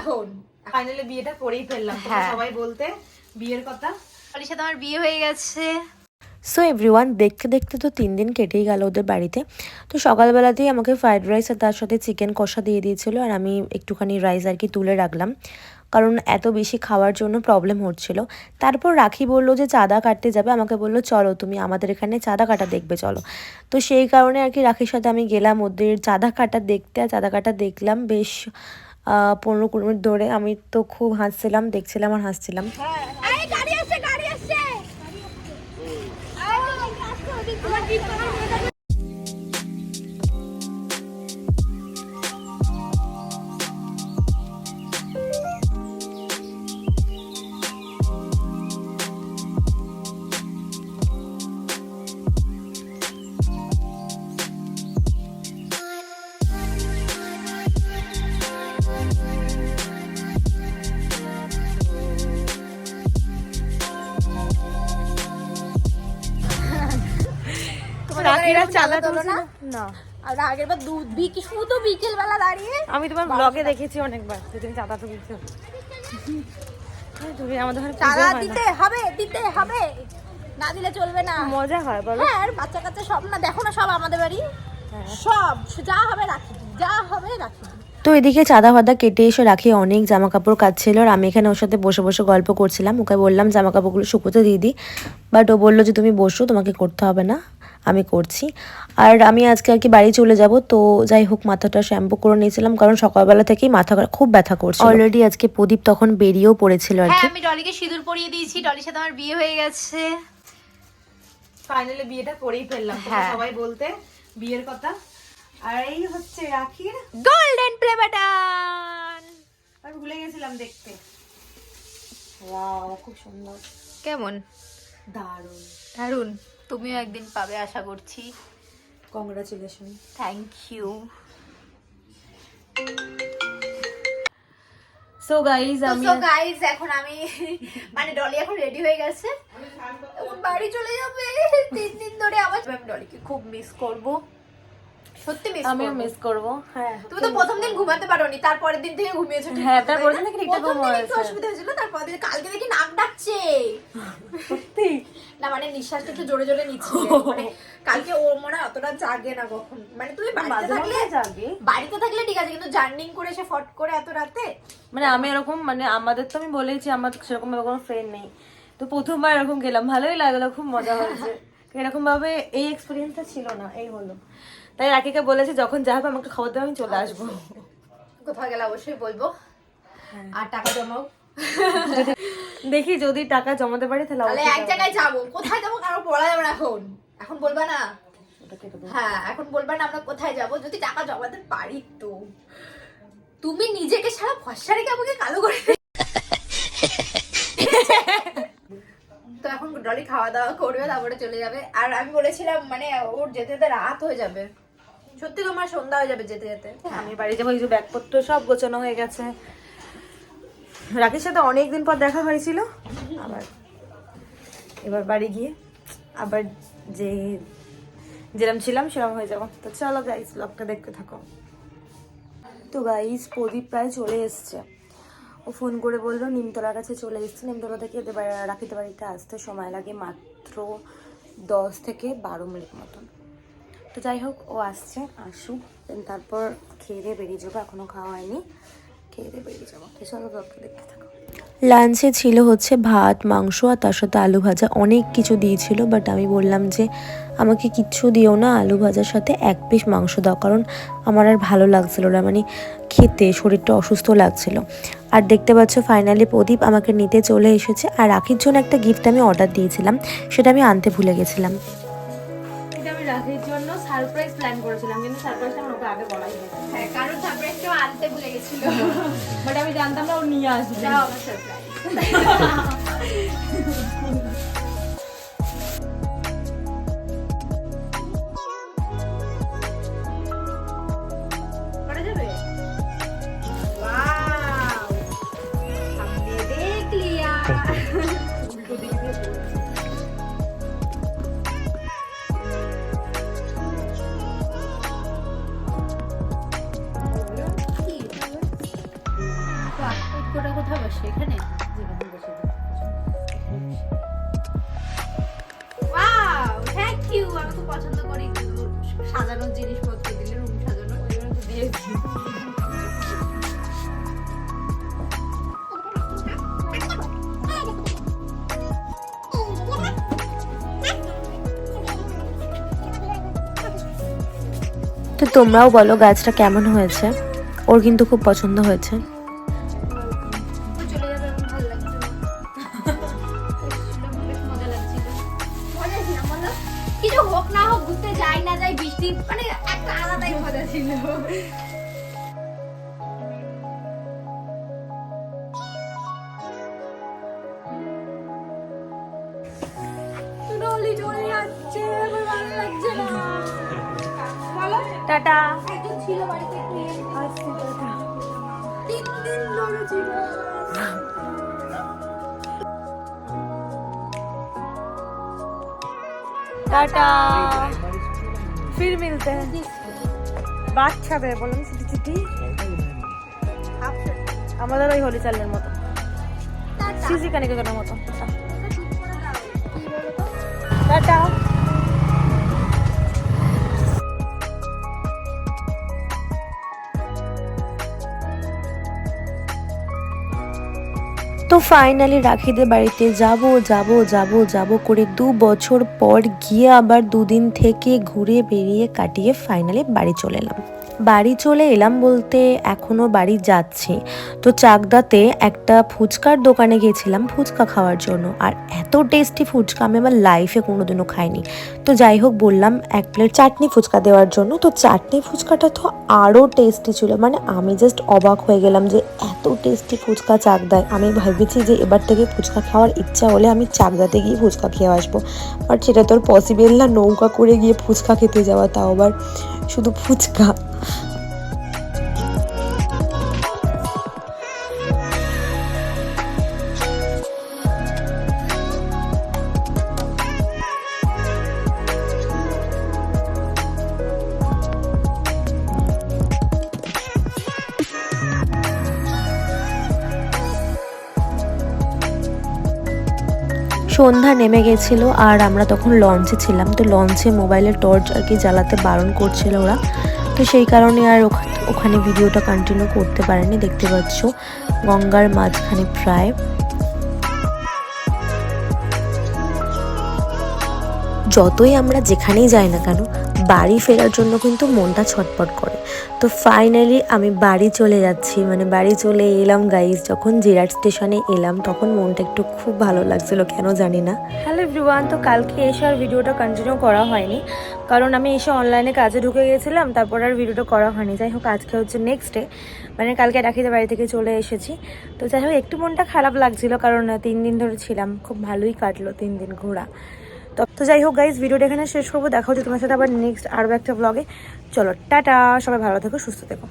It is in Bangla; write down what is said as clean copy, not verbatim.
এখন ফাইনালি বিয়েটা করেই ফেললাম। সবাই বলতে বিয়ের কথা, ওর সাথে আমার বিয়ে হয়ে গেছে। সো এভরিওয়ান, দেখতে দেখতে তো 3 দিন কেটেই গেল ওদের বাড়িতে। তো সকালবেলাতেই আমাকে ফ্রাইড রাইস আর তার সাথে চিকেন কষা দিয়ে দিয়েছিল, আর আমি একটুখানি রাইস আর কি তুলে রাখলাম, কারণ এত বেশি খাওয়ার জন্য প্রবলেম হচ্ছিল। তারপর রাখি বললো যে চাঁদা কাটতে যাবে, আমাকে বললো চলো তুমি আমাদের এখানে চাঁদা কাটা দেখবে চলো। তো সেই কারণে আর কি রাখির সাথে আমি গেলাম ওদের চাঁদা কাটা দেখতে। আর চাঁদা কাটা দেখলাম বেশ 15-20 মিনিট ধরে। আমি তো খুব হাসছিলাম, দেখছিলাম আর হাসছিলাম। রাখিরা চাঁদা তোলো না? না, আর আগের বার দুধ বিকি শুধু বিকেল বেলা দাঁড়িয়ে আমি তোমার ব্লগে দেখেছি অনেকবার যে তুমি চাঁদা তুলছো। তুমি আমাদের চাঁদা দিতে হবে, না দিলে চলবে না। মজা হয় বলো? হ্যাঁ, আর বাচ্চা কাচ্চা সব না, দেখো না সব আমাদের বাড়ি, সব যা হবে রাখি, যা হবে রাখি। তো এদিকে চাঁদা ফাদা কেটে এসে রাখি অনেক জামা কাপড় কাচ্ছিল, আর আমি এখানে ওর সাথে বসে বসে গল্প করছিলাম। ওকে বললাম জামা কাপড়গুলো শুকোতে দিয়ে দিই, বাট ও বললো যে তুমি বসো, তোমাকে করতে হবে না, আমি করছি। আর আমি আজকে আর কি বাড়ি চলে যাব। তো যাই হোক, মাথাটা শ্যাম্পু করে নিয়েছিলাম, কারণ সকালবেলা থেকেই মাথা খুব ব্যথা করছে। অলরেডি আজকে প্রদীপ তখন বেরিয়েও পড়েছিল আর কি। আমি ডলিকে সিঁদুর পরিয়ে দিয়েছি, ডলির সাথে আমার বিয়ে হয়ে গেছে। ফাইনালি বিয়েটা করেই ফেললাম। সবাই বলতে বিয়ের কথা। আর এই হচ্ছে রাখির গোল্ডেন প্লে বাটন। আমি ভুলে গেছিলাম দেখতে। ওয়াও, খুব সুন্দর। কেমন? দারুণ দারুণ। তুমিও একদিন পাবে আশা করছি। Congratulation. Thank you. So guys এখন আমি মানে ডলি এখন রেডি হয়ে গেছে, এখন বাড়ি চলে যাবে। 3 দিন ধরে আমার আমি ডলিকে খুব মিস করব, সত্যি মিস করব। আমিও মিস করব। হ্যাঁ, তুমি তো প্রথম দিন ঘুমাতে পারোনি, তারপরের দিন থেকে ঘুমিয়েছো। হ্যাঁ, তারপরের দিন থেকে ঠিকঠাক ঘুম ঘুমানো একটু অসুবিধা হয়েছিল, তারপর দিন কালকে দেখি নাক ডাকছে। সত্যি না মানে নিঃশ্বাসটা একটু জোরে জোরে নিচ্ছে, মানে কালকে ও মনে হয় অতটা জাগে না কখন, মানে তুমি বাড়িতে থাকলে ঠিক আছে, কিন্তু জার্নিং করে এসে ফট করে এত রাতে, মানে আমি এরকম, মানে আমাদের তো আমি বলেছি আমার সেরকম ভাবে কোনো ফ্রেন্ড নেই, তো প্রথমবার এরকম গেলাম, ভালোই লাগলো, খুব মজা হয়েছে। এরকম ভাবে এই এক্সপিরিয়েন্সটা ছিল না, এই হলো। তাই রাকিকে বলেছি যখন যা হবে আমাকে খবর দেবে, আমি চলে আসবো। কোথাও গেলে অবশ্যই বলবো। আর টাকা জমাও। দেখি যদি টাকা জমাতে পারি তাহলে এক জায়গায় যাবো, কোথায় যাবো কারো বলা যাবে না, এখন বলবা না। হ্যাঁ, এখন বলবা না আমরা কোথায় যাবো, যদি টাকা জমাতে পারি। তো তুমি নিজেকে সারা ভরসা রেখে আমাকে কালো করে। তো এখন ডলি খাওয়া দাওয়া করবে, তারপরে চলে যাবে। আর আমি বলেছিলাম মানে ওর যেতে যেতে রাত হয়ে যাবে, সত্যি তোমার সন্ধ্যা হয়ে যাবে যেতে যেতে। আমি বাড়ি যাবো, এই যে ব্যাগপত্র সব গোছানো হয়ে গেছে। রাকির সাথে অনেকদিন পর দেখা হয়েছিল, আবার এবার বাড়ি গিয়ে আবার যেরকম ছিলাম সেরকম হয়ে যাবো। তো চলো গাইস, ব্লগটা দেখতে থাকো। তো গাইস, প্রদীপ প্রায় চলে এসছে। ও ফোন করে বললো নিমতলার কাছে চলে এসছে। নিমতলা থেকে রাখিতে বাড়িতে আসতে সময় লাগে মাত্র 10 থেকে 12 মিনিট মতন। তো যাই হোক, ও আসছে, আসুক, তারপর খেয়ে দিয়ে বেরিয়ে যাবো। এখনও খাওয়া হয়নি, খেয়ে দিয়ে বেরিয়ে যাবো। তো চলো ব্লগটা দেখতে থাকো। লাঞ্চে ছিল হচ্ছে ভাত, মাংস আর তার সাথে আলু ভাজা, অনেক কিছু দিয়েছিল, বাট আমি বললাম যে আমাকে কিচ্ছু দিও না, আলু ভাজার সাথে 1 পিস মাংস দাও, কারণ আমার আর ভালো লাগছিল না, মানে খেতে শরীরটা অসুস্থ লাগছিল। আর দেখতে পাচ্ছ ফাইনালি প্রদীপ আমাকে নিতে চলে এসেছে। আর রাখির জন্য একটা গিফট আমি অর্ডার দিয়েছিলাম, সেটা আমি আনতে ভুলে গেছিলাম। এটা আমি রাখির জন্য সারপ্রাইজ প্ল্যান করেছিলাম, কিন্তু সারপ্রাইজটা আমার ওকে আগে বলাই হয়নি। হ্যাঁ, কারণ সারপ্রাইজটা আনতে ভুলে গেছিল, বাট আমি জানতাম না ও নিয়ে আসবে। আমার সারপ্রাইজ। করা যাবে? ওয়াও, हमने देख लिया। পাশে এখানে ওয়াও থ্যাংক ইউ। আমি খুব পছন্দ করি সাজানোর জিনিসপত্র দিলে, রুম সাজানো, ওই জন্য তো দিয়েছি। তো তোমরাও বলো গাছটা কেমন হয়েছে, ওর কিন্তু খুব পছন্দ হয়েছে। চলে যাবে এমন ভালো লাগছে, বেশ মজা লাগছিল। মজা ছিল বলো, কিছু হোক না হোক ঘুরতে যাই না যাই বৃষ্টি মানে একটা আলাদাই মজা ছিল। ডলি চলে যাচ্ছে, আমার ভালো লাগছে না। বলো টাটা। একজন ছিল বাড়িতে, আসছি, টাটা। 3 দিন ধরে ছিল। टाटा, फिर मिलते हैं। বাচ্চাদের বললাম ছুটি ছুটি আমাদের ওই হোলি চালের মতো, সিসি কানিকের মতো। টাটা। তো ফাইনালি রাখিদের বাড়িতে যাব যাব যাব যাব করে 2 বছর পর গিয়ে আবার 2 দিন থেকে ঘুরে বেরিয়ে কাটিয়ে ফাইনালি বাড়ি চলে এলাম। বাড়ি চলে এলাম বলতে এখনও বাড়ি যাচ্ছি। তো চাকদাতে একটা ফুচকার দোকানে গিয়েছিলাম ফুচকা খাওয়ার জন্য, আর এত টেস্টি ফুচকা আমি আমার লাইফে কোনোদিনও খাইনি। তো যাই হোক বললাম 1 প্লেট চাটনি ফুচকা দেওয়ার জন্য। তো চাটনি ফুচকাটা তো আরও টেস্টি ছিল, মানে আমি জাস্ট অবাক হয়ে গেলাম যে এত টেস্টি ফুচকা চাকদায়। আমি ভেবেছি যে এবার থেকে ফুচকা খাওয়ার ইচ্ছা হলে আমি চাকদাতে গিয়ে ফুচকা খেয়ে আসবো, বাট সেটা তো আর পসিবল না, নৌকা করে গিয়ে ফুচকা খেতে যাওয়া, তাও আবার শুধু ফুচকা। সন্ধ্যা নেমে গেছিলো আর আমরা তখন লঞ্চে ছিলাম। তো লঞ্চে মোবাইলের টর্চ আর কি জ্বালাতে বারণ করছিল ওরা, তো সেই কারণে আর ওখানে ভিডিওটা কন্টিনিউ করতে পারেনি। দেখতে পাচ্ছ গঙ্গার মাঝখানে প্রায়। যতই আমরা যেখানেই যাই না কেন বাড়ি ফেরার জন্য কিন্তু মনটা ছটপট করে। তো ফাইনালি আমি বাড়ি চলে যাচ্ছি, মানে বাড়ি চলে এলাম গাইজ। যখন জিরাট স্টেশনে এলাম তখন মনটা একটু খুব ভালো লাগছিল, কেন জানি না। হ্যালো এভরিওয়ান, তো কালকে এসে আর ভিডিওটা কন্টিনিউ করা হয়নি, কারণ আমি এসে অনলাইনে কাজে ঢুকে গেছিলাম, তারপর আর ভিডিওটা করা হয়নি। যাই হোক আজকে হচ্ছে নেক্সট ডে, মানে কালকে রাখিদের বাড়ি থেকে চলে এসেছি। তো যাই হোক একটু মনটা খারাপ লাগছিল, কারণ 3 দিন ধরে ছিলাম, খুব ভালোই কাটলো 3 দিন ঘোরা। তো যাই হোক গাইজ ভিডিওটা এখানে শেষ করবো, দেখা হচ্ছে তোমার সাথে আবার নেক্সট আরও একটা ব্লগে। চলো টাটা, সবাই ভালো থেকো, সুস্থ থেকো।